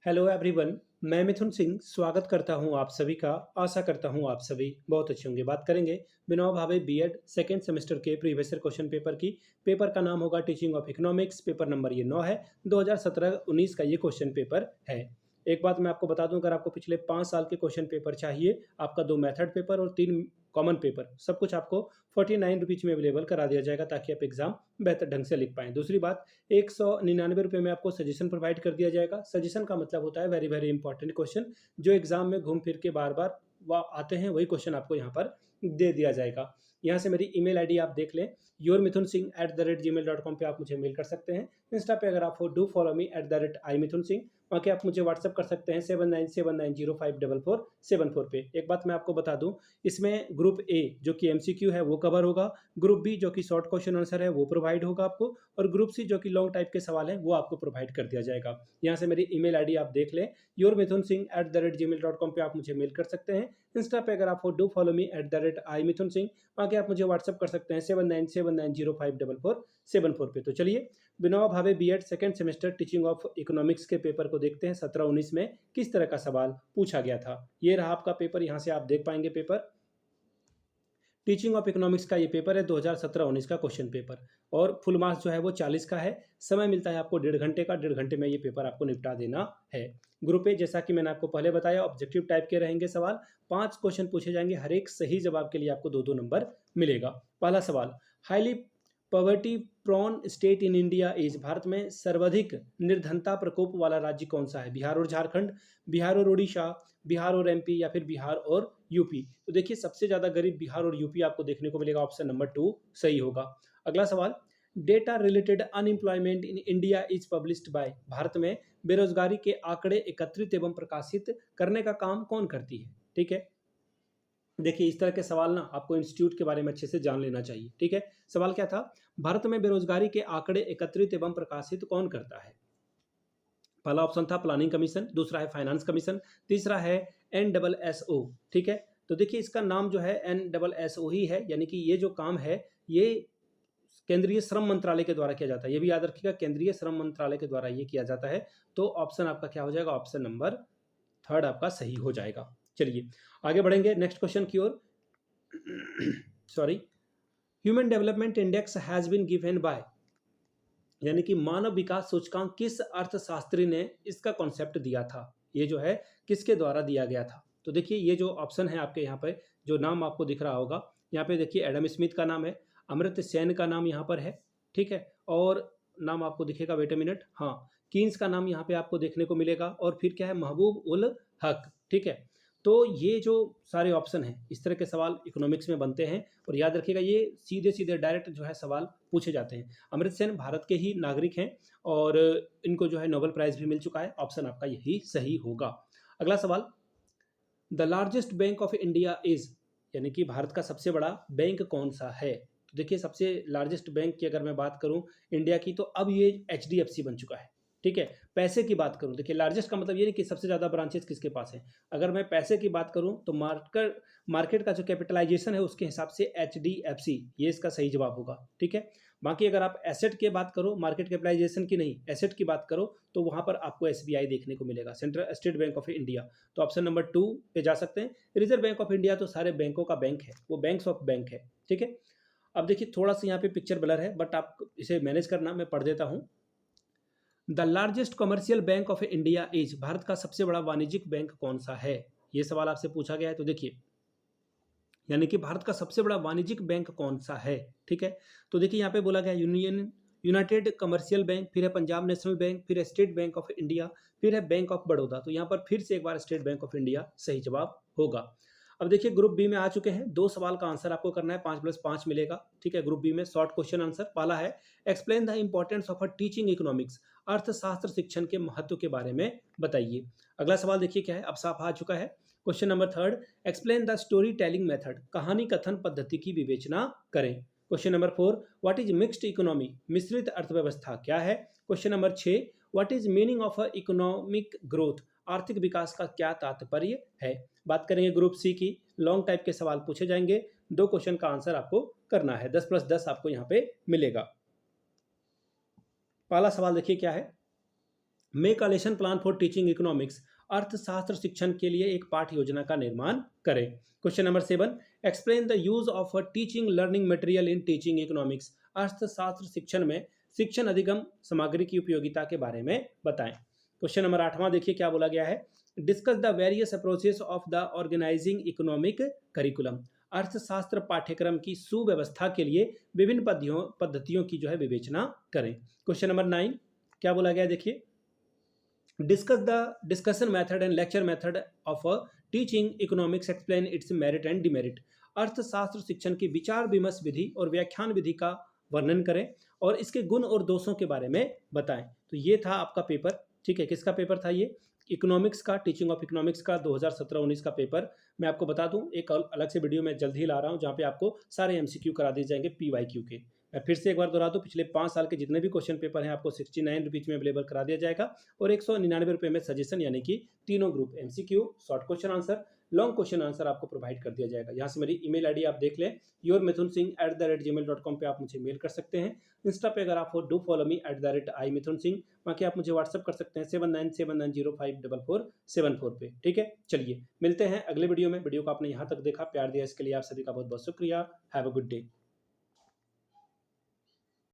Hello everyone. मैं मिथुन सिंह स्वागत करता हूं आप सभी का। आशा करता हूं आप सभी बहुत अच्छे होंगे। बात करेंगे Vinoba Bhave BEd second semester के प्रीवियस ईयर क्वेश्चन पेपर की। पेपर का नाम होगा teaching of economics. Paper number ये 9 है। 2017-19 का ये क्वेश्चन पेपर है। एक बात मैं आपको बता दूं, अगर आपको पिछले 5 साल के क्वेश्चन पेपर चाहिए, आपका 2 मेथड पेपर और 3 कॉमन पेपर, सब कुछ आपको 49 रुपीज़ में अवेलेबल करा दिया जाएगा ताकि आप एग्जाम बेहतर ढंग से लिख पाएँ। दूसरी बात, 199 रुपये में आपको सजेशन प्रोवाइड कर दिया जाएगा। सजेशन का मतलब होता है वेरी वेरी इंपॉर्टेंट क्वेश्चन, जो एग्जाम में घूम फिर के बार बार आते हैं, वही क्वेश्चन आपको यहाँ पर दे दिया जाएगा। यहाँ से मेरी ईमेल आईडी आप देख लें, yourmithunsingh@gmail.com पे आप मुझे मेल कर सकते हैं। इंस्टा पे अगर आप हो, डू फॉलो मी @imithunsingh। वहाँ के आप मुझे व्हाट्सअप कर सकते हैं 7979054474 पे। एक बात मैं आपको बता दूं, इसमें ग्रुप ए जो कि एमसीक्यू है वो कवर होगा, ग्रुप बी जो कि शॉर्ट क्वेश्चन आंसर है वो प्रोवाइड होगा आपको, और ग्रुप सी जो कि लॉन्ग टाइप के सवाल है वो आपको प्रोवाइड कर दिया जाएगा। यहाँ से मेरी ईमेल आईडी आप देख लें, yourmithunsingh@gmail.com पे आप मुझे मेल कर सकते हैं। इंस्टा पे अगर आप हो, डू फॉलो मी @imithunsingh। वहाँ के आप मुझे व्हाट्सअप कर सकते हैं 7979054474 पे। तो चलिए, Vinoba Bhave BEd second semester teaching of economics के पेपर को देखते हैं 17-19 में किस तरह का सवाल पूछा गया था। ये रहा आपका पेपर, यहाँ से आप देख पाएंगे पेपर। टीचिंग ऑफ इकोनॉमिक्स का ये पेपर है 2017-19 का क्वेश्चन पेपर, और फुल मार्क्स जो है वो 40 का है। समय मिलता है आपको 1.5 घंटे का। 1.5 घंटे में ये पेपर आपको निपटा देना है। ग्रुप ए, जैसा कि मैंने आपको पहले बताया, ऑब्जेक्टिव टाइप के रहेंगे सवाल। 5 क्वेश्चन पूछे जाएंगे, हर एक सही जवाब के लिए आपको 2-2 नंबर मिलेगा। पहला सवाल, highly poverty prone state in India is, Bharat में सर्वाधिक निर्धनता प्रकोप वाला राज्य कौन सा है? बिहार और झारखंड, बिहार और उड़ीसा, बिहार और एमपी, या फिर बिहार और यूपी? तो देखिए, सबसे ज्यादा गरीब बिहार और यूपी आपको देखने को मिलेगा। ऑप्शन नंबर 2 सही होगा। अगला सवाल, data related unemployment in India is published by, Bharat में बेरोजगारी के आंकड़े एकत्रित एवं प्रकाशित करने का काम कौन करती है? ठीक है, देखिए इस तरह के सवाल ना आपको इंस्टीट्यूट के बारे में अच्छे से जान लेना चाहिए। ठीक है, सवाल क्या था? भारत में बेरोजगारी के आंकड़े एकत्रित एवं प्रकाशित कौन करता है? पहला ऑप्शन था प्लानिंग कमीशन, दूसरा है फाइनेंस कमीशन, तीसरा है NSSO। ठीक है, तो देखिए इसका नाम जो है NSSO ही है, यानी कि ये जो काम है ये केंद्रीय श्रम मंत्रालय के द्वारा किया जाता है। ये भी याद रखिएगा, केंद्रीय श्रम मंत्रालय के द्वारा ये किया जाता है। तो ऑप्शन आपका क्या हो जाएगा? ऑप्शन नंबर 3 आपका सही हो जाएगा। चलिए आगे बढ़ेंगे नेक्स्ट क्वेश्चन की ओर। Sorry, human development index has been given by, यानी कि मानव विकास सूचकांक किस अर्थशास्त्री ने इसका कॉन्सेप्ट दिया था? ये जो है किसके द्वारा दिया गया था? तो देखिए ये जो ऑप्शन है आपके यहाँ पे, जो नाम आपको दिख रहा होगा यहाँ पे, देखिए एडम स्मिथ का नाम है, अमर्त्य सेन का नाम यहाँ पर है। ठीक है, और नाम आपको दिखेगा, वेट अ मिनट, हाँ, कीन्स का नाम यहाँ पे आपको देखने को मिलेगा, और फिर क्या है, महबूब उल हक। ठीक है, तो ये जो सारे ऑप्शन हैं, इस तरह के सवाल इकोनॉमिक्स में बनते हैं, और याद रखिएगा ये सीधे सीधे डायरेक्ट जो है सवाल पूछे जाते हैं। अमर्त्य सेन भारत के ही नागरिक हैं, और इनको जो है नोबेल प्राइज भी मिल चुका है। ऑप्शन आपका यही सही होगा। अगला सवाल, the largest bank of India is, यानी कि भारत का सबसे बड़ा बैंक कौन सा है? तो देखिए सबसे लार्जेस्ट बैंक की अगर मैं बात करूं इंडिया की, तो अब ये HDFC बन चुका है। ठीक है, पैसे की बात करूं, देखिए लार्जेस्ट का मतलब ये नहीं कि सबसे ज़्यादा ब्रांचेस किसके पास है। अगर मैं पैसे की बात करूं तो मार्केट का जो कैपिटलाइजेशन है उसके हिसाब से HDFC ये इसका सही जवाब होगा। ठीक है, बाकी अगर आप एसेट की बात करो, मार्केट कैपिटलाइजेशन की नहीं, एसेट की बात करो, तो वहां पर आपको SBI देखने को मिलेगा, central state bank of India. तो ऑप्शन नंबर 2 पे जा सकते हैं। रिजर्व बैंक ऑफ इंडिया तो सारे बैंकों का बैंक है, वो बैंक्स ऑफ बैंक है। ठीक है, अब देखिए थोड़ा सा यहाँ पे पिक्चर ब्लर है, बट आप इसे मैनेज करना, मैं पढ़ देता हूँ। The largest commercial bank of India is, Bharat का सबसे बड़ा वाणिज्यिक बैंक कौन सा है? ये सवाल आपसे पूछा गया है। तो देखिए, यानी कि भारत का सबसे बड़ा वाणिज्यिक बैंक कौन सा है? ठीक है, तो देखिए यहाँ पे बोला गया यूनाइटेड कमर्शियल बैंक, फिर है पंजाब नेशनल बैंक, फिर है स्टेट बैंक ऑफ इंडिया, फिर है बैंक ऑफ बड़ौदा। तो यहाँ पर फिर से एक बार स्टेट बैंक ऑफ इंडिया सही जवाब होगा। अब देखिए ग्रुप बी में आ चुके हैं, 2 सवाल का आंसर आपको करना है, 5+5 मिलेगा। ठीक है, ग्रुप बी में शॉर्ट क्वेश्चन आंसर। पहला है, explain the importance of a teaching economics, अर्थशास्त्र शिक्षण के महत्व के बारे में बताइए। अगला सवाल देखिए क्या है, अब साफ आ चुका है। Question number 3, explain the story telling method, कहानी कथन पद्धति की विवेचना करें। Question number 4, what is mixed economy, मिश्रित अर्थव्यवस्था क्या है? Question number 6, what is meaning of a economic growth, आर्थिक विकास का क्या तात्पर्य है? बात करेंगे ग्रुप सी की, लॉन्ग टाइप के सवाल पूछे जाएंगे, 2 क्वेश्चन का आंसर आपको करना है, 10+10 आपको यहाँ पे मिलेगा। पहला सवाल देखिए क्या है, make a lesson plan for teaching economics, अर्थशास्त्र शिक्षण के लिए एक पाठ्य योजना का निर्माण करें। Question number 7, explain the use of teaching learning material in teaching economics, अर्थशास्त्र शिक्षण में शिक्षण अधिगम सामग्री की उपयोगिता के बारे में बताएं। क्वेश्चन नंबर 8वां देखिए क्या बोला गया है, discuss the various approaches of the organizing economic curriculum, अर्थशास्त्र पाठ्यक्रम की सुव्यवस्था के लिए विभिन्न पद्धतियों की जो है विवेचना करें। क्वेश्चन नंबर 9 क्या बोला गया देखिए, discuss the discussion method and lecture method of teaching economics, explain it's merit and demerit, अर्थशास्त्र शिक्षण की विचार विमर्श विधि और व्याख्यान विधि का वर्णन करें और इसके गुण और दोषों के बारे में बताएं। तो ये था आपका पेपर, ठीक है, किसका पेपर था ये, इकोनॉमिक्स का, टीचिंग ऑफ इकोनॉमिक्स का 2017-19 का पेपर। मैं आपको बता दूं एक अलग से वीडियो में जल्द ही ला रहा हूं जहां पे आपको सारे एमसीक्यू करा दिए जाएंगे पीवाईक्यू के। मैं फिर से एक बार दोहरा दूं, पिछले 5 साल के जितने भी क्वेश्चन पेपर हैं आपको 69 रुपीज़ में अवेलेबल करा दिया जाएगा और 199 रुपये में सजेशन यानी कि तीनों group MCQ, short question answer, long question answer आपको प्रोवाइड कर दिया जाएगा। यहाँ से मेरी ईमेल आईडी आप देख लें, yourmithunsingh@gmail.com पे आप मुझे मेल कर सकते हैं। इंस्टा पे अगर आप हो डू फॉलो मी @imithunsingh, बाकी आप मुझे व्हाट्सअप कर सकते हैं 7979054474 पे। ठीक है, चलिए मिलते हैं अगले वीडियो में। वीडियो को आपने यहाँ तक देखा, प्यार दिया, इसके लिए आप सभी का बहुत बहुत शुक्रिया। Have a good day.